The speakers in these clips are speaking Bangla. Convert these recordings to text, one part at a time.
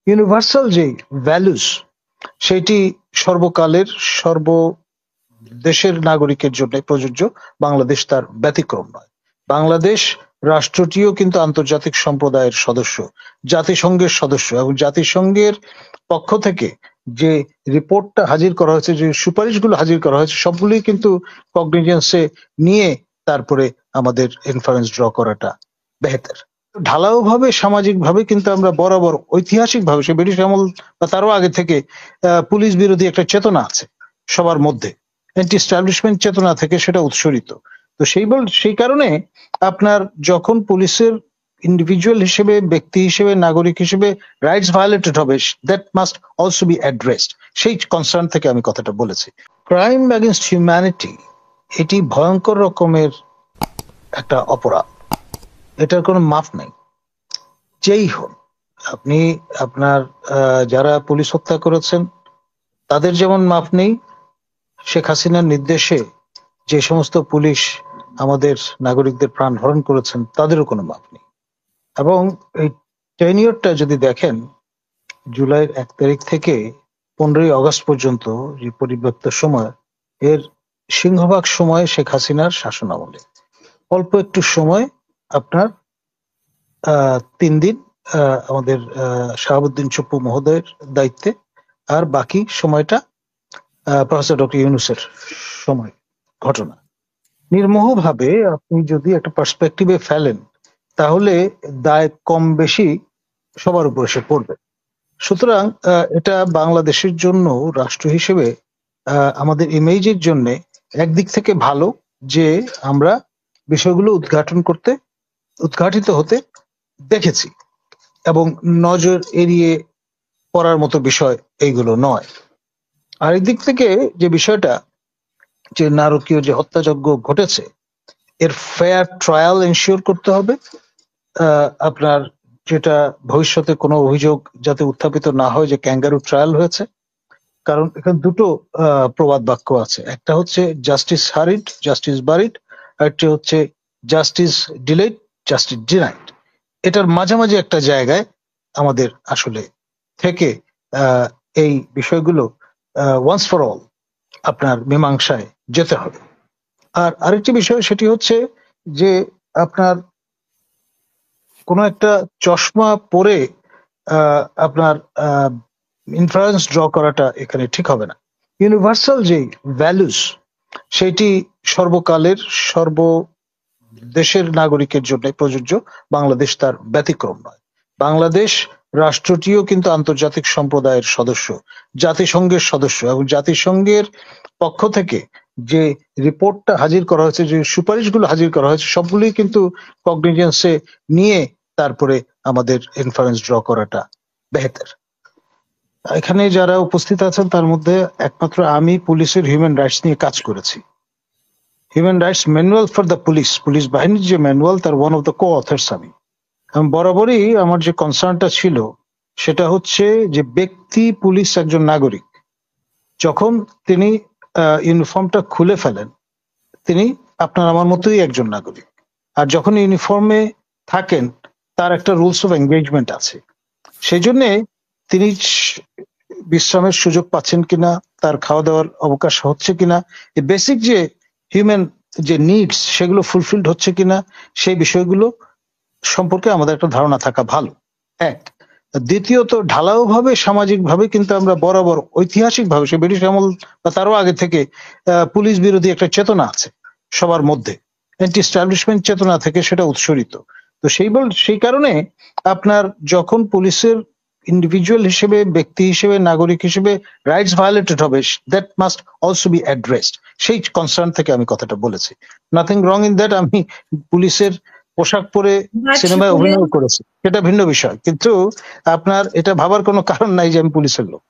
ইউনিভার্সাল যে ভ্যালুস সেটি সর্বকালের সর্ব দেশের নাগরিকের জন্য প্রযোজ্য। বাংলাদেশ তার ব্যতিক্রম নয়। বাংলাদেশ রাষ্ট্রটিও কিন্তু আন্তর্জাতিক সম্প্রদায়ের সদস্য, জাতিসংঘের সদস্য, এবং জাতিসংঘের পক্ষ থেকে যে রিপোর্টটা হাজির করা হয়েছে, যে সুপারিশগুলো হাজির করা হয়েছে, সবগুলোই কিন্তু কগনিজেন্সে নিয়ে তারপরে আমাদের ইনফারেন্স ড্র করাটা বেহতর। ঢালাও ভাবে সামাজিক ভাবে কিন্তু আমরা বরাবর ঐতিহাসিক ভাবে, সে ব্রিটিশ আমল বা তারও আগে থেকে পুলিশ বিরোধী একটা চেতনা আছে সবার মধ্যে, অ্যান্টি এস্টাবলিশমেন্ট চেতনা থেকে সেটা উৎসরিত। তো সেই কারণে আপনার যখন পুলিশের ইন্ডিভিজুয়াল হিসেবে, ব্যক্তি হিসেবে, নাগরিক হিসেবে রাইটস ভায়োলেটেড হবে, that must also be addressed. সেই কনসার্ন থেকে আমি কথাটা বলেছি। ক্রাইম অ্যাগেনস্ট হিউম্যানিটি এটি ভয়ঙ্কর রকমের একটা অপরাধ, এটার কোনো মাফ নেই। যেই হন আপনি, আপনার যারা পুলিশ হত্যা করেছেন তাদের যেমন মাফ নেই, শেখ হাসিনার নির্দেশে যে সমস্ত পুলিশ আমাদের নাগরিকদের প্রাণ হরণ করেছেন তাদেরও কোনো মাপ নেই। এবং এই টেনিয়রটা যদি দেখেন, জুলাইয়ের 1 তারিখ থেকে 15ই আগস্ট পর্যন্ত যে পরিব্যক্ত সময়, এর সিংহভাগ সময় শেখ হাসিনার শাসন আমলে, অল্প একটু সময় আপনার 3 দিন আমাদের শাহাবুদ্দিন চুপ্পু মহোদয়ের দায়িত্বে, আর বাকি সময়টা প্রফেসর ডক্টর ইউনূসের সময় ঘটনা। নির্মোহভাবে আপনি যদি একটা পার্সপেক্টিভে ফেলেন তাহলে দায় কম বেশি সবার উপর এসে পড়বে। সুতরাং এটা বাংলাদেশের জন্য রাষ্ট্র হিসেবে আমাদের ইমেজের জন্য একদিক থেকে ভালো যে আমরা বিষয়গুলো উদ্ঘাটিত হতে দেখেছি, এবং নজর এড়িয়ে পড়ার মতো বিষয় এইগুলো নয়। আরেকদিক থেকে যে বিষয়টা, যে নারকীয় যে হত্যাযজ্ঞ ঘটেছে, এর ফেয়ার ট্রায়াল এনশিওর করতে হবে। আপনার যেটা ভবিষ্যতে কোনো অভিযোগ যাতে উত্থাপিত না হয় যে ক্যাঙ্গারু ট্রায়াল হয়েছে। কারণ এখানে দুটো প্রবাদ বাক্য আছে, একটা হচ্ছে জাস্টিস হারিড জাস্টিস বারিড, আরেকটি হচ্ছে জাস্টিস ডিলেড জাস্টিস ডিনাইড। এটার মাঝামাঝি একটা জায়গায় আমাদের আসলে থেকে এই বিষয়গুলো ওয়ান্স ফর অল আপনার মীমাংসায় যেতে হবে। আর আরেকটি বিষয় সেটি হচ্ছে যে আপনার কোনো একটা চশমা পরে আপনার ইনফারেন্স ড্র করাটা এখানে ঠিক হবে না। ইউনিভার্সাল যে ভ্যালুস সেটি সর্বকালের সর্ব দেশের নাগরিকের জন্য প্রযোজ্য। বাংলাদেশ তার ব্যতিক্রম নয়। বাংলাদেশ রাষ্ট্রটিও কিন্তু আন্তর্জাতিক সম্প্রদায়ের সদস্য, জাতিসংঘের সদস্য, এবং জাতিসংঘের পক্ষ থেকে যে রিপোর্টটা হাজির করা হয়েছে, যে সুপারিশগুলো হাজির করা হয়েছে, সবগুলোই কিন্তু কগনিজেন্সে নিয়ে তারপরে আমাদের ইনফারেন্স ড্র করাটা বেহতর। এখানে যারা উপস্থিত আছেন তার মধ্যে একমাত্র আমি পুলিশের হিউম্যান রাইটস নিয়ে কাজ করেছি। Human rights manual for the police, police বাহিনীর যে ম্যানুয়াল, তার one of the co authors আমি। বরাবরই আমার যে কনসার্নটা ছিল সেটা হচ্ছে যে ব্যক্তি পুলিশ একজন নাগরিক যখন তিনি ইউনিফর্মটা খুলে ফেলেন, তিনি আপনার আমার মতোই একজন নাগরিক। আর যখন ইউনিফর্মে থাকেন তার একটা রুলস অফ এনগেজমেন্ট আছে। সেই জন্যে তিনি বিশ্রামের সুযোগ পাচ্ছেন কিনা, তার খাওয়া দাওয়ার অবকাশ হচ্ছে কিনা, এই বেসিক যে হিউম্যান যে নিডস সেগুলো ফুলফিলড হচ্ছে কিনা, সেই বিষয়গুলো সম্পর্কে আমাদের একটা ধারণা থাকা ভালো। এক। দ্বিতীয়ত, ঢালাও ভাবে সামাজিক ভাবে কিন্তু আমরা বরাবর ঐতিহাসিক ভাবে, সে ব্রিটিশ আমল বা তারও আগে থেকে পুলিশ বিরোধী একটা চেতনা আছে সবার মধ্যে, অ্যান্টি এস্টাবলিশমেন্ট চেতনা থেকে সেটা উৎসরিত। তো সেই কারণে আপনার যখন পুলিশের ইন্ডিভিজুয়াল হিসেবে, ব্যক্তি হিসেবে, নাগরিক হিসেবে রাইটস ভায়োলেটেড হবে, that must also be addressed. সেই কনসার্ন থেকে আমি কথাটা বলেছি। Nothing wrong in that. আমি পুলিশের পোশাক পরে সিনেমায় অভিনয় করেছি, সেটা ভিন্ন বিষয়, কিন্তু আপনার এটা ভাবার কোনো কারণ নাই যে আমি পুলিশের লোক।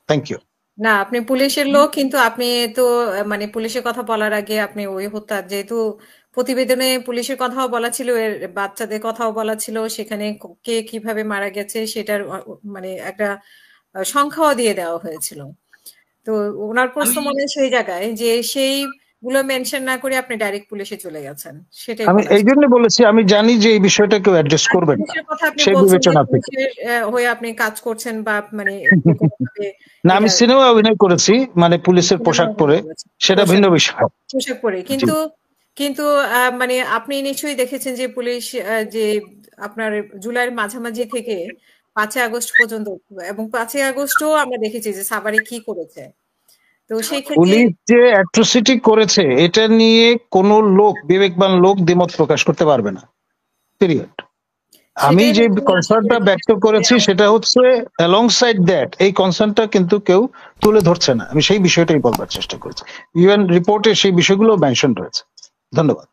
Thank you. না, আপনি পুলিশের লোক, কিন্তু আপনি তো মানে পুলিশের কথা বলার আগে আপনি ওই হত্যা, যেহেতু প্রতিবেদনে পুলিশের কথাও বলা ছিল, এর বাচ্চাদের কথাও বলা ছিল, সেখানে কে কিভাবে মারা গেছে সেটার মানে একটা সংখ্যাও দিয়ে দেওয়া হয়েছিল। তো ওনার প্রশ্ন মনে হয় সেই জায়গায় যে সেই গুলো মেনশন না করে আপনি ডাইরেক্ট পুলিশে চলে গেছেন, সেটাই আমি বলার এই জন্য বলেছি, আমি জানি যে এই বিষয়টা কেউ অ্যাড্রেস আর করবেন না, পুলিশের কথা আপনি সেই বলছেন যে বিবেচনা থেকে। পুলিশের হয়ে আপনি কাজ করছেন বা মানে যে কোনোভাবে না, আমি এটা সিনেমা অভিনয় করেছি, মানে পুলিশের সিনেমা পোশাক অভিনয় পরে, করেছেন সেটা ভিন্ন পোশাক বিষয়। পোশাক পরে, জি। কিন্তু কিন্তু মানে আপনি নিশ্চয়ই দেখেছেন যে পুলিশ যে আপনার জুলাইয়ের মাঝামাঝি থেকে 5ই আগস্ট পর্যন্ত, এবং 5ই আগস্টও আমরা দেখেছি যে সাভারে কি করেছে। তো সেই ক্ষেত্রে পুলিশ যে অ্যাট্রোসিটি করেছে এটা নিয়ে কোনো লোক, বিবেকবান লোক দ্বিমত প্রকাশ করতে পারবে না, পিরিয়ড। আমি সেটাই যে হচ্ছে আশা কনসার্নটা করি ব্যক্ত ভবিষ্যতে করেছি সেটা হচ্ছে অ্যালংসাইড দ্যাট, এই কনসার্নটা কিন্তু কেউ তুলে ধরছে না, আমি সেই বিষয়টাই বলবার চেষ্টা করেছি। ইউএন রিপোর্টে সেই বিষয়গুলো মেনশন রয়েছে। ধন্যবাদ।